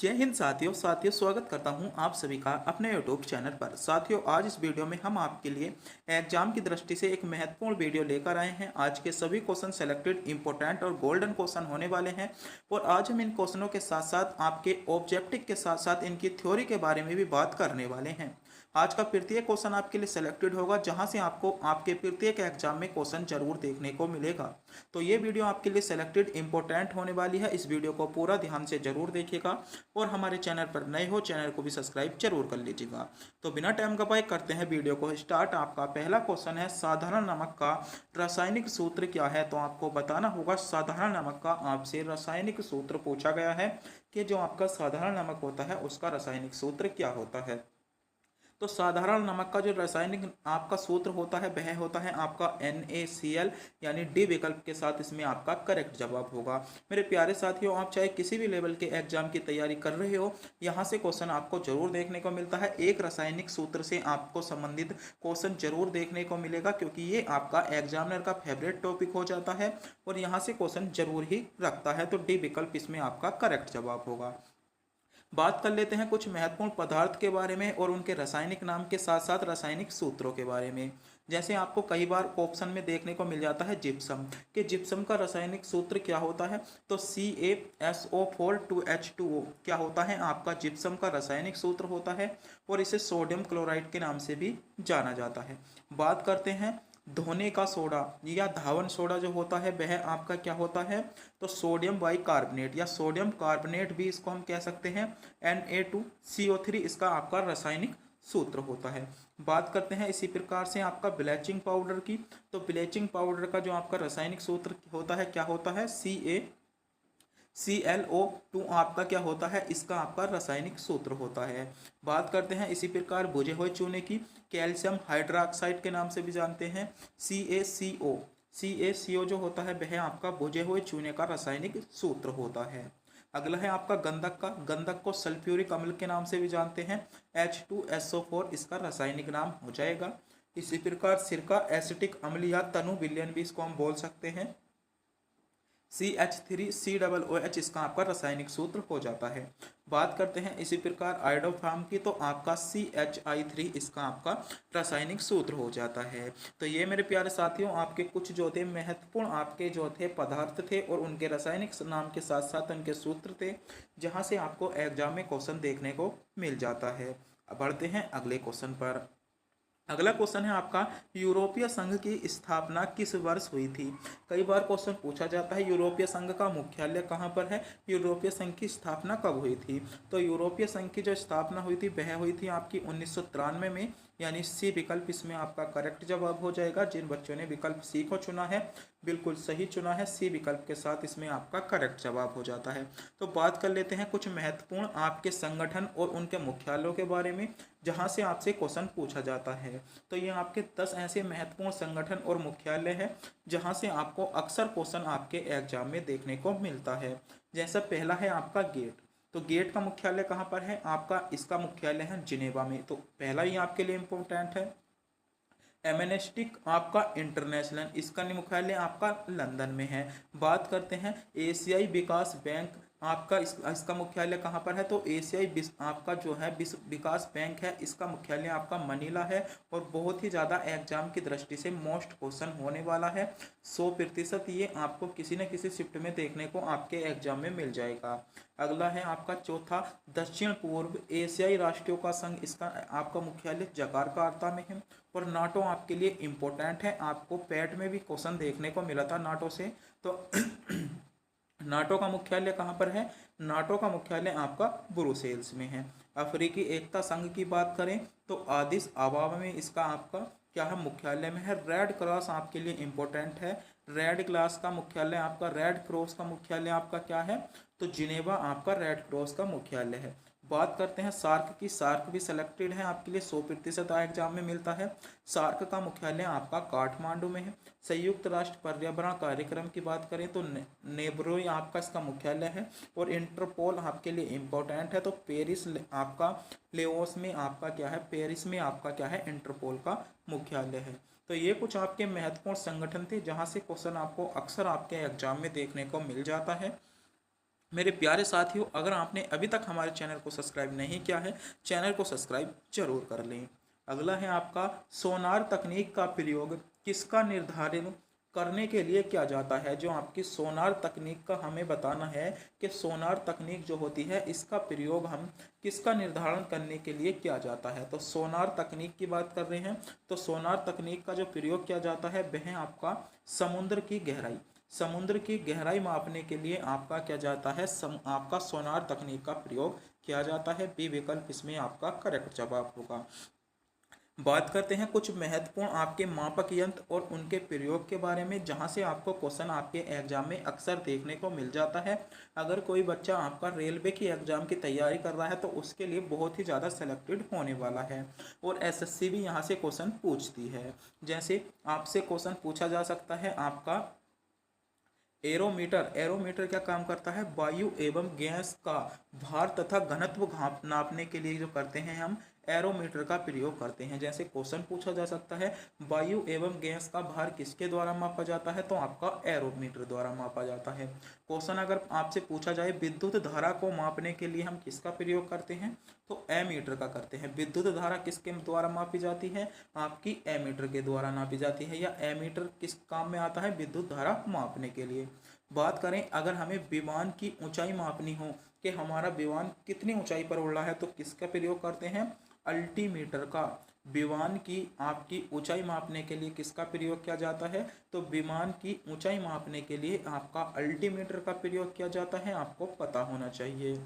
जय हिंद साथियों स्वागत करता हूं आप सभी का अपने यूट्यूब चैनल पर। साथियों, आज इस वीडियो में हम आपके लिए एग्जाम की दृष्टि से एक महत्वपूर्ण वीडियो लेकर आए हैं। आज के सभी क्वेश्चन सेलेक्टेड इंपॉर्टेंट और गोल्डन क्वेश्चन होने वाले हैं और आज हम इन क्वेश्चनों के साथ साथ आपके ऑब्जेक्टिव के साथ साथ इनकी थ्योरी के बारे में भी बात करने वाले हैं। आज का प्रत्येक क्वेश्चन आपके लिए सेलेक्टेड होगा, जहां से आपको आपके प्रत्येक एग्जाम में क्वेश्चन जरूर देखने को मिलेगा। तो ये वीडियो आपके लिए सेलेक्टेड इंपॉर्टेंट होने वाली है। इस वीडियो को पूरा ध्यान से जरूर देखिएगा और हमारे चैनल पर नए हो चैनल को भी सब्सक्राइब जरूर कर लीजिएगा। तो बिना टाइम गवाए करते हैं वीडियो को स्टार्ट। आपका पहला क्वेश्चन है, साधारण नमक का रासायनिक सूत्र क्या है? तो आपको बताना होगा साधारण नमक का आपसे रासायनिक सूत्र पूछा गया है कि जो आपका साधारण नमक होता है उसका रासायनिक सूत्र क्या होता है। तो साधारण नमक का जो रासायनिक आपका सूत्र होता है वह होता है आपका NaCl, यानी डी विकल्प के साथ इसमें आपका करेक्ट जवाब होगा। मेरे प्यारे साथियों, आप चाहे किसी भी लेवल के एग्जाम की तैयारी कर रहे हो, यहाँ से क्वेश्चन आपको जरूर देखने को मिलता है। एक रासायनिक सूत्र से आपको संबंधित क्वेश्चन जरूर देखने को मिलेगा, क्योंकि ये आपका एग्जामिनर का फेवरेट टॉपिक हो जाता है और यहाँ से क्वेश्चन जरूर ही रखता है। तो डी विकल्प इसमें आपका करेक्ट जवाब होगा। बात कर लेते हैं कुछ महत्वपूर्ण पदार्थ के बारे में और उनके रासायनिक नाम के साथ साथ रासायनिक सूत्रों के बारे में। जैसे आपको कई बार ऑप्शन में देखने को मिल जाता है जिप्सम, कि जिप्सम का रासायनिक सूत्र क्या होता है। तो CaSO4 2H2O क्या होता है आपका जिप्सम का रासायनिक सूत्र होता है और इसे सोडियम क्लोराइड के नाम से भी जाना जाता है। बात करते हैं धोने का सोडा या धावन सोडा जो होता है वह आपका क्या होता है। तो सोडियम बाइकार्बोनेट या सोडियम कार्बोनेट भी इसको हम कह सकते हैं। Na2CO3 इसका आपका रासायनिक सूत्र होता है। बात करते हैं इसी प्रकार से आपका ब्लीचिंग पाउडर की। तो ब्लीचिंग पाउडर का जो आपका रासायनिक सूत्र होता है क्या होता है, CaClO2 आपका क्या होता है, इसका आपका रासायनिक सूत्र होता है। बात करते हैं इसी प्रकार बुझे हुए चूने की, कैल्शियम हाइड्रोक्साइड के नाम से भी जानते हैं, CaCO जो होता है वह आपका बुझे हुए चूने का रासायनिक सूत्र होता है। अगला है आपका गंधक का। गंधक को सल्फ्यूरिक अम्ल के नाम से भी जानते हैं, H2SO4 इसका रासायनिक नाम हो जाएगा। इसी प्रकार सिरका एसिटिक अम्ल या तनु विलयन भी इसको हम बोल सकते हैं, CH3COOH इसका आपका रासायनिक सूत्र हो जाता है। बात करते हैं इसी प्रकार आयोडोफार्म की। तो आपका CHI3 इसका आपका रासायनिक सूत्र हो जाता है। तो ये मेरे प्यारे साथियों आपके कुछ जो थे महत्वपूर्ण आपके जो थे पदार्थ थे और उनके रासायनिक नाम के साथ साथ उनके सूत्र थे, जहाँ से आपको एग्जाम में क्वेश्चन देखने को मिल जाता है। अब बढ़ते हैं अगले क्वेश्चन पर। अगला क्वेश्चन है आपका, यूरोपीय संघ की स्थापना किस वर्ष हुई थी? कई बार क्वेश्चन पूछा जाता है यूरोपीय संघ का मुख्यालय कहाँ पर है, यूरोपीय संघ की स्थापना कब हुई थी। तो यूरोपीय संघ की जो स्थापना हुई थी वह हुई थी आपकी 1993 में, यानी सी विकल्प इसमें आपका करेक्ट जवाब हो जाएगा। जिन बच्चों ने विकल्प सी को चुना है बिल्कुल सही चुना है, सी विकल्प के साथ इसमें आपका करेक्ट जवाब हो जाता है। तो बात कर लेते हैं कुछ महत्वपूर्ण आपके संगठन और उनके मुख्यालयों के बारे में, जहां से आपसे क्वेश्चन पूछा जाता है। तो ये आपके 10 ऐसे महत्वपूर्ण संगठन और मुख्यालय है जहां से आपको अक्सर क्वेश्चन आपके एग्जाम में देखने को मिलता है। जैसा पहला है आपका गेट। तो गेट का मुख्यालय कहाँ पर है आपका, इसका मुख्यालय है जिनेवा में। तो पहला ही आपके लिए इम्पोर्टेंट है। एमनेस्टिक आपका इंटरनेशनल, इसका मुख्यालय आपका लंदन में है। बात करते हैं एशियाई विकास बैंक आपका, इसका मुख्यालय कहाँ पर है। तो एशियाई आपका जो है विश्व विकास बैंक है, इसका मुख्यालय आपका मनीला है और बहुत ही ज़्यादा एग्जाम की दृष्टि से मोस्ट क्वेश्चन होने वाला है। 100% ये आपको किसी न किसी शिफ्ट में देखने को आपके एग्जाम में मिल जाएगा। अगला है आपका चौथा, दक्षिण पूर्व एशियाई राष्ट्रों का संघ, इसका आपका मुख्यालय जकार्ता में है। और नाटो आपके लिए इम्पोर्टेंट है, आपको पैट में भी क्वेश्चन देखने को मिला था नाटो से। तो नाटो का मुख्यालय कहाँ पर है, नाटो का मुख्यालय आपका ब्रुसेल्स में है। अफ्रीकी एकता संघ की बात करें तो आदिस अबाबा में इसका आपका क्या है, मुख्यालय में है। रेड क्रॉस आपके लिए इम्पोर्टेंट है, रेड क्लास का मुख्यालय आपका, रेड क्रॉस का मुख्यालय आपका क्या है, तो जिनेवा आपका रेड क्रॉस का मुख्यालय है। बात करते हैं सार्क की। सार्क भी सिलेक्टेड है आपके लिए, 100% एग्जाम में मिलता है। सार्क का मुख्यालय आपका काठमांडू में है। संयुक्त राष्ट्र पर्यावरण कार्यक्रम की बात करें तो नेब्रो आपका इसका मुख्यालय है। और इंटरपोल आपके लिए इम्पोर्टेंट है, तो पेरिस आपका लेओस में आपका क्या है, पेरिस में आपका क्या है, इंटरपोल का मुख्यालय है। तो ये कुछ आपके महत्वपूर्ण संगठन थे जहाँ से क्वेश्चन आपको अक्सर आपके एग्जाम में देखने को मिल जाता है। मेरे प्यारे साथियों, अगर आपने अभी तक हमारे चैनल को सब्सक्राइब नहीं किया है, चैनल को सब्सक्राइब जरूर कर लें। अगला है आपका सोनार तकनीक का प्रयोग किसका निर्धारण करने के लिए किया जाता है। जो आपकी सोनार तकनीक का हमें बताना है कि सोनार तकनीक जो होती है इसका प्रयोग हम किसका निर्धारण करने के लिए किया जाता है। तो सोनार तकनीक की बात कर रहे हैं, तो सोनार तकनीक का जो प्रयोग किया जाता है वह आपका समुद्र की गहराई, समुद्र की गहराई मापने के लिए आपका क्या जाता है, आपका सोनार तकनीक का प्रयोग किया जाता है। बी विकल्प इसमें आपका करेक्ट जवाब होगा। बात करते हैं कुछ महत्वपूर्ण आपके मापक यंत्र और उनके प्रयोग के बारे में, जहां से आपको क्वेश्चन आपके एग्जाम में अक्सर देखने को मिल जाता है। अगर कोई बच्चा आपका रेलवे की एग्जाम की तैयारी कर रहा है तो उसके लिए बहुत ही ज़्यादा सेलेक्टेड होने वाला है, और एसएससी भी यहाँ से क्वेश्चन पूछती है। जैसे आपसे क्वेश्चन पूछा जा सकता है आपका एरोमीटर। एरोमीटर क्या काम करता है, वायु एवं गैस का भार तथा घनत्व नापने के लिए जो करते हैं हम एरोमीटर का प्रयोग करते हैं। जैसे क्वेश्चन पूछा जा सकता है वायु एवं गैस का भार किसके द्वारा मापा जाता है, तो आपका एरोमीटर द्वारा मापा जाता है। क्वेश्चन अगर आपसे पूछा जाए विद्युत धारा को मापने के लिए हम किसका प्रयोग करते हैं, तो एमीटर का करते हैं। विद्युत धारा किसके द्वारा मापी जाती है, आपकी एमीटर के द्वारा नापी जाती है, या एमीटर किस काम में आता है, विद्युत धारा मापने के लिए। बात करें अगर हमें विमान की ऊंचाई मापनी हो कि हमारा विमान कितनी ऊंचाई पर उड़ रहा है, तो किसका प्रयोग करते हैं, अल्टीमीटर का। विमान की आपकी ऊंचाई मापने के लिए किसका प्रयोग किया जाता है, तो विमान की ऊंचाई मापने के लिए आपका अल्टीमीटर का प्रयोग किया जाता है, आपको पता होना चाहिए।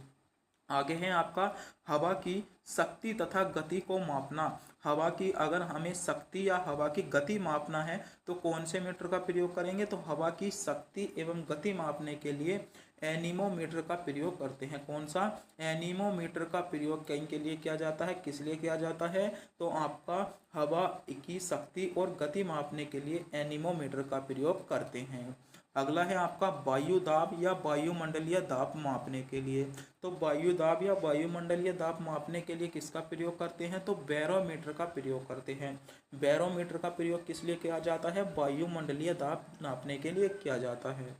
आगे है आपका हवा की शक्ति तथा गति को मापना। हवा की अगर हमें शक्ति या हवा की गति मापना है तो कौन से मीटर का प्रयोग करेंगे, तो हवा की शक्ति एवं गति मापने के लिए एनीमोमीटर का प्रयोग करते हैं। कौन सा, एनीमोमीटर का प्रयोग कहीं के लिए किया जाता है, किस लिए किया जाता है, तो आपका हवा की शक्ति और गति मापने के लिए एनीमोमीटर का प्रयोग करते हैं। अगला है आपका वायु दाब या वायुमंडलीय दाब मापने के लिए। तो वायु दाब या वायुमंडलीय दाब मापने के लिए किसका प्रयोग करते हैं, तो बैरोमीटर का प्रयोग करते हैं। बैरोमीटर का प्रयोग किस लिए किया जाता है, वायुमंडलीय दाब नापने के लिए किया जाता है।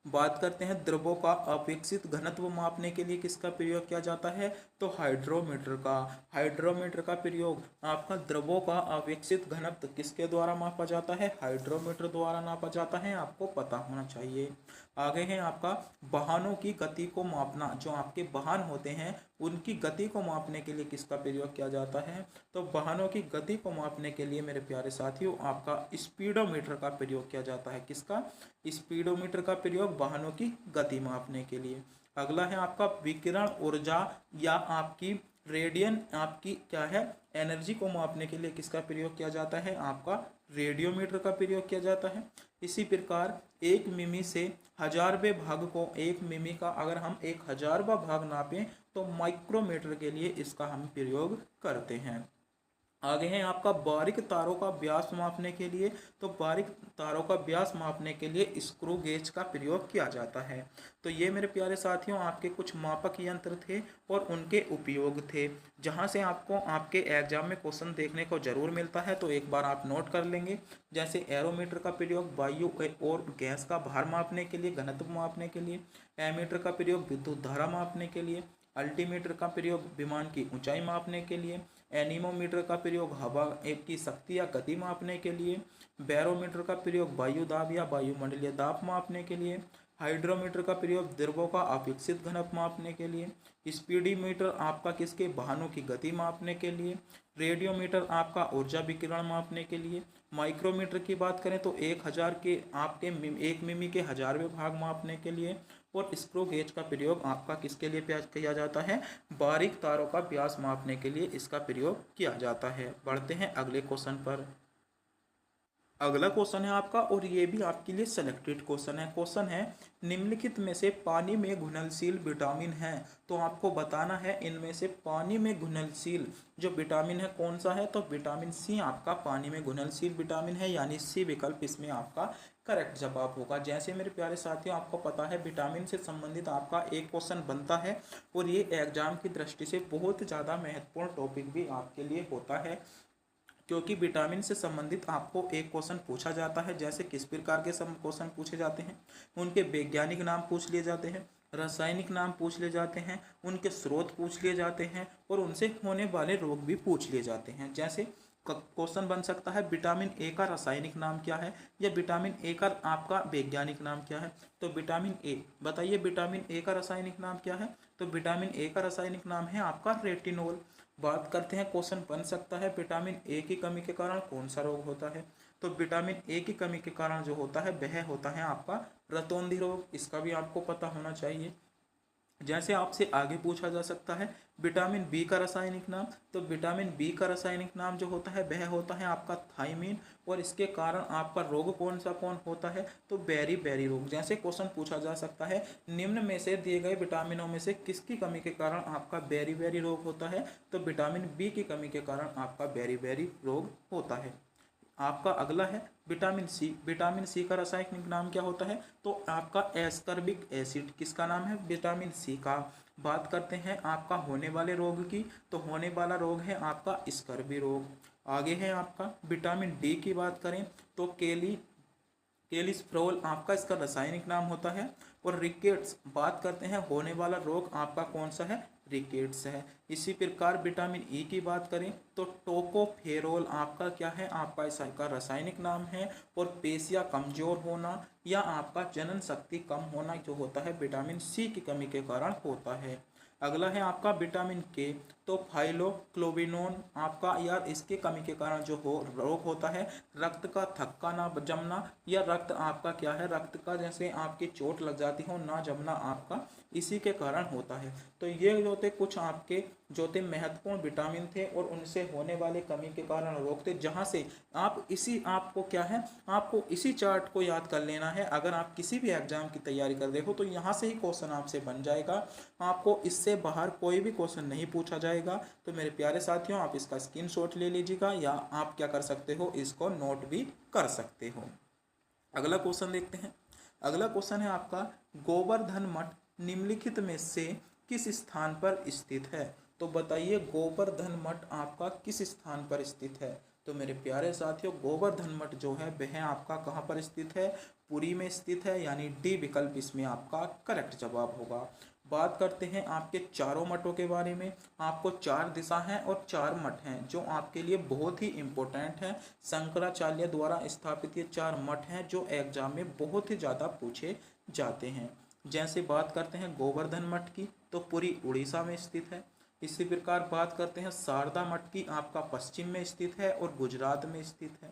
बात करते हैं द्रवों का अपेक्षित घनत्व मापने के लिए किसका प्रयोग किया जाता है, तो हाइड्रोमीटर का। हाइड्रोमीटर का प्रयोग आपका द्रवों का अपेक्षित घनत्व किसके द्वारा मापा जाता है, हाइड्रोमीटर द्वारा नापा जाता है, आपको पता होना चाहिए। आगे है आपका वाहनों की गति को मापना। जो आपके वाहन होते हैं उनकी गति को मापने के लिए किसका प्रयोग किया जाता है, तो वाहनों की गति को मापने के लिए मेरे प्यारे साथियों आपका स्पीडोमीटर का प्रयोग किया जाता है। किसका, स्पीडोमीटर का प्रयोग वाहनों की गति मापने के लिए। अगला है आपका विकिरण ऊर्जा या आपकी रेडियन, आपकी क्या है, एनर्जी को मापने के लिए किसका प्रयोग किया जाता है, आपका रेडियोमीटर का प्रयोग किया जाता है। इसी प्रकार 1 मिमी से 1000वें भाग को, 1 मिमी का अगर हम 1000वां भाग नापें तो माइक्रोमीटर के लिए इसका हम प्रयोग करते हैं। आगे है आपका बारीक तारों का व्यास मापने के लिए। तो बारीक तारों का व्यास मापने के लिए स्क्रू गेज का प्रयोग किया जाता है। तो ये मेरे प्यारे साथियों आपके कुछ मापक यंत्र थे और उनके उपयोग थे, जहां से आपको आपके एग्जाम में क्वेश्चन देखने को जरूर मिलता है, तो एक बार आप नोट कर लेंगे। जैसे एरोमीटर का प्रयोग वायु और गैस का भार मापने के लिए, घनत्व मापने के लिए। एमीटर का प्रयोग विद्युत धारा मापने के लिए। अल्टीमीटर का प्रयोग विमान की ऊंचाई मापने के लिए। एनीमोमीटर का प्रयोग हवा की शक्ति या गति मापने के लिए। बैरोमीटर का प्रयोग वायु दाब या वायुमंडलीय दाब मापने के लिए। हाइड्रोमीटर का प्रयोग द्रवों का अपेक्षित घनत्व मापने के लिए। स्पीडीमीटर आपका किसके, वाहनों की गति मापने के लिए। रेडियोमीटर आपका ऊर्जा विकिरण मापने के लिए। माइक्रोमीटर की बात करें तो 1000 के आपके 1 मिमी के 1000वें भाग मापने के लिए। और स्क्रू गेज का प्रयोग आपका किसके लिए किया जाता है, बारीक तारों का व्यास मापने के लिए इसका प्रयोग किया जाता है। बढ़ते हैं अगले क्वेश्चन पर। अगला क्वेश्चन है आपका, और ये भी आपके लिए सिलेक्टेड क्वेश्चन है। क्वेश्चन है निम्नलिखित में से पानी में घुलनशील विटामिन है। तो आपको बताना है इनमें से पानी में घुलनशील जो विटामिन है कौन सा है, तो विटामिन सी आपका पानी में घुलनशील विटामिन है, यानी सी विकल्प इसमें आपका करेक्ट जवाब होगा। जैसे मेरे प्यारे साथियों आपको पता है विटामिन से संबंधित आपका एक क्वेश्चन बनता है, और ये एग्जाम की दृष्टि से बहुत ज़्यादा महत्वपूर्ण टॉपिक भी आपके लिए होता है, क्योंकि विटामिन से संबंधित आपको एक क्वेश्चन पूछा जाता है। जैसे किस प्रकार के सब क्वेश्चन पूछे जाते हैं, उनके वैज्ञानिक नाम पूछ लिए जाते हैं, रासायनिक नाम पूछ लिए जाते हैं, उनके स्रोत पूछ लिए जाते हैं और उनसे होने वाले रोग भी पूछ लिए जाते हैं। जैसे क्वेश्चन बन सकता है विटामिन ए का रासायनिक नाम क्या है, या विटामिन ए का आपका वैज्ञानिक नाम क्या है। तो विटामिन ए, बताइए विटामिन ए का रासायनिक नाम क्या है। तो विटामिन ए का रासायनिक नाम है आपका रेटिनोल। बात करते हैं, क्वेश्चन बन सकता है विटामिन ए की कमी के कारण कौन सा रोग होता है। तो विटामिन ए की कमी के कारण जो होता है वह होता है आपका रतौंधी रोग। इसका भी आपको पता होना चाहिए। जैसे आपसे आगे पूछा जा सकता है विटामिन बी का रासायनिक नाम। तो विटामिन बी का रासायनिक नाम जो होता है वह होता है आपका थायमीन, और इसके कारण आपका रोग कौन होता है। तो बेरी बेरी रोग। जैसे क्वेश्चन पूछा जा सकता है निम्न में से दिए गए विटामिनों में से किसकी कमी के कारण आपका बेरी बेरी रोग होता है। तो विटामिन बी की कमी के कारण आपका बेरी बेरी रोग होता है। आपका अगला है विटामिन सी। विटामिन सी का रासायनिक नाम क्या होता है। तो आपका एस्कर्बिक एसिड किसका नाम है, विटामिन सी का। बात करते हैं आपका होने वाले रोग की। तो होने वाला रोग है आपका स्कर्बी रोग। आगे है आपका विटामिन डी की बात करें तो केलिसफ्रोल आपका इसका रासायनिक नाम होता है। और रिकेट्स, बात करते हैं होने वाला रोग आपका कौन सा है, रिकेट्स है। इसी प्रकार विटामिन ई की बात करें तो टोकोफेरोल आपका क्या है, आपका इसका रासायनिक नाम है। और पेशियां कमजोर होना या आपका जनन शक्ति कम होना जो होता है विटामिन सी की कमी के कारण होता है। अगला है आपका विटामिन के। तो फाइलोक्लोबिनोन आपका यार इसके कमी के कारण जो रोग होता है रक्त का थक्का ना जमना, या रक्त आपका क्या है, रक्त का जैसे आपकी चोट लग जाती हो ना जमना आपका इसी के कारण होता है। तो ये जो थे कुछ आपके जो थे महत्वपूर्ण विटामिन थे और उनसे होने वाले कमी के कारण रोग थे, जहाँ से आप इसी आपको क्या है, आपको इसी चार्ट को याद कर लेना है। अगर आप किसी भी एग्जाम की तैयारी कर रहे हो तो यहाँ से ही क्वेश्चन आपसे बन जाएगा, आपको इससे बाहर कोई भी क्वेश्चन नहीं पूछा जाएगा। तो मेरे प्यारे साथियों आप इसका स्क्रीनशॉट ले लीजिएगा, या आप क्या कर सकते हो, इसको नोट भी कर सकते हो। अगला क्वेश्चन देखते हैं। अगला क्वेश्चन है आपका गोवर्धन मठ निम्नलिखित में से किस स्थान पर स्थित है। तो बताइए गोवर्धन मठ आपका किस स्थान पर स्थित है। तो मेरे प्यारे साथियों गोवर्धन मठ जो है वह आपका कहाँ पर स्थित है, पुरी में स्थित है, यानी डी विकल्प इसमें आपका करेक्ट जवाब होगा। बात करते हैं आपके चारों मठों के बारे में। आपको 4 दिशा हैं और 4 मठ हैं जो आपके लिए बहुत ही इम्पोर्टेंट हैं। शंकराचार्य द्वारा स्थापित ये 4 मठ हैं जो एग्जाम में बहुत ही ज़्यादा पूछे जाते हैं। जैसे बात करते हैं गोवर्धन मठ की तो पुरी उड़ीसा में स्थित है। इसी प्रकार बात करते हैं शारदा मठ की, आपका पश्चिम में स्थित है और गुजरात में स्थित है।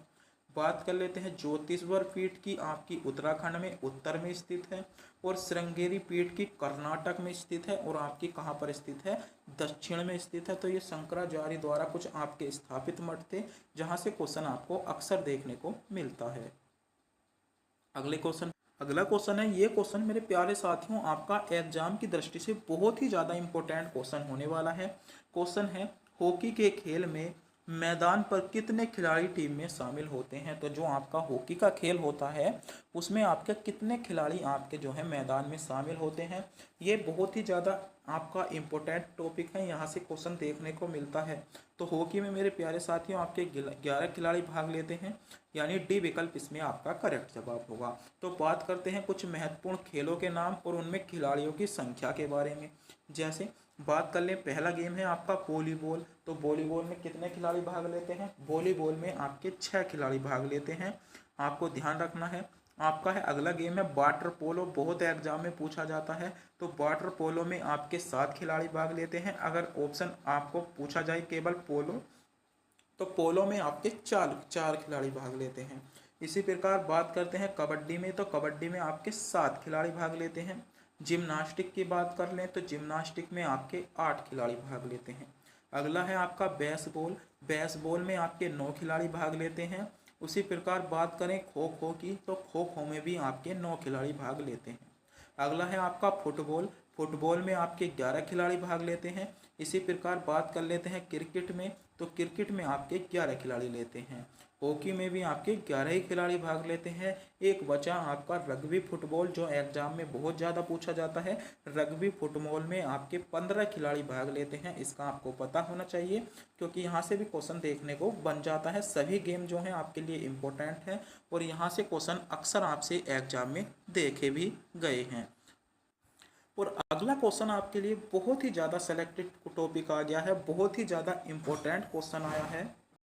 बात कर लेते हैं ज्योतिश्वर पीठ की, आपकी उत्तराखंड में उत्तर में स्थित है। और श्रृंगेरी पीठ की कर्नाटक में स्थित है और आपकी कहाँ पर स्थित है, दक्षिण में स्थित है। तो ये शंकराचार्य द्वारा कुछ आपके स्थापित मठ थे जहाँ से क्वेश्चन आपको अक्सर देखने को मिलता है। अगला क्वेश्चन है, ये क्वेश्चन मेरे प्यारे साथियों आपका एग्जाम की दृष्टि से बहुत ही ज़्यादा इंपॉर्टेंट क्वेश्चन होने वाला है। क्वेश्चन है हॉकी के खेल में मैदान पर कितने खिलाड़ी टीम में शामिल होते हैं। तो जो आपका हॉकी का खेल होता है उसमें आपके कितने खिलाड़ी आपके जो है मैदान में शामिल होते हैं, ये बहुत ही ज़्यादा आपका इम्पोर्टेंट टॉपिक है, यहाँ से क्वेश्चन देखने को मिलता है। तो हॉकी में मेरे प्यारे साथियों आपके 11 खिलाड़ी भाग लेते हैं, यानी डी विकल्प इसमें आपका करेक्ट जवाब होगा। तो बात करते हैं कुछ महत्वपूर्ण खेलों के नाम और उनमें खिलाड़ियों की संख्या के बारे में। जैसे बात कर लें, पहला गेम है आपका वॉलीबॉल। तो वॉलीबॉल में कितने खिलाड़ी भाग लेते हैं, वॉलीबॉल में आपके 6 खिलाड़ी भाग लेते हैं, आपको ध्यान रखना है। आपका है अगला गेम है वाटर पोलो, बहुत एग्जाम में पूछा जाता है। तो वाटर पोलो में आपके 7 खिलाड़ी भाग लेते हैं। अगर ऑप्शन आपको पूछा जाए केवल पोलो, तो पोलो में आपके 4 खिलाड़ी भाग लेते हैं। इसी प्रकार बात करते हैं कबड्डी में, तो कबड्डी में आपके 7 खिलाड़ी भाग लेते हैं। जिम्नास्टिक की बात कर लें तो जिम्नास्टिक में आपके 8 खिलाड़ी भाग लेते हैं। अगला है आपका बेसबॉल, बेसबॉल में आपके 9 खिलाड़ी भाग लेते हैं। उसी प्रकार बात करें खो खो की, तो खो खो में भी आपके 9 खिलाड़ी भाग लेते हैं। अगला है आपका फुटबॉल, फुटबॉल में आपके 11 खिलाड़ी भाग लेते हैं। इसी प्रकार बात कर लेते हैं क्रिकेट में, तो क्रिकेट में आपके 11 खिलाड़ी लेते हैं। हॉकी में भी आपके 11 ही खिलाड़ी भाग लेते हैं। एक बचा आपका रग्बी फुटबॉल जो एग्जाम में बहुत ज़्यादा पूछा जाता है। रग्बी फुटबॉल में आपके 15 खिलाड़ी भाग लेते हैं, इसका आपको पता होना चाहिए क्योंकि यहाँ से भी क्वेश्चन देखने को बन जाता है। सभी गेम जो हैं आपके लिए इम्पोर्टेंट हैं और यहाँ से क्वेश्चन अक्सर आपसे एग्जाम में देखे भी गए हैं। और अगला क्वेश्चन आपके लिए बहुत ही ज़्यादा सेलेक्टेड टॉपिक आ गया है, बहुत ही ज़्यादा इम्पोर्टेंट क्वेश्चन आया है।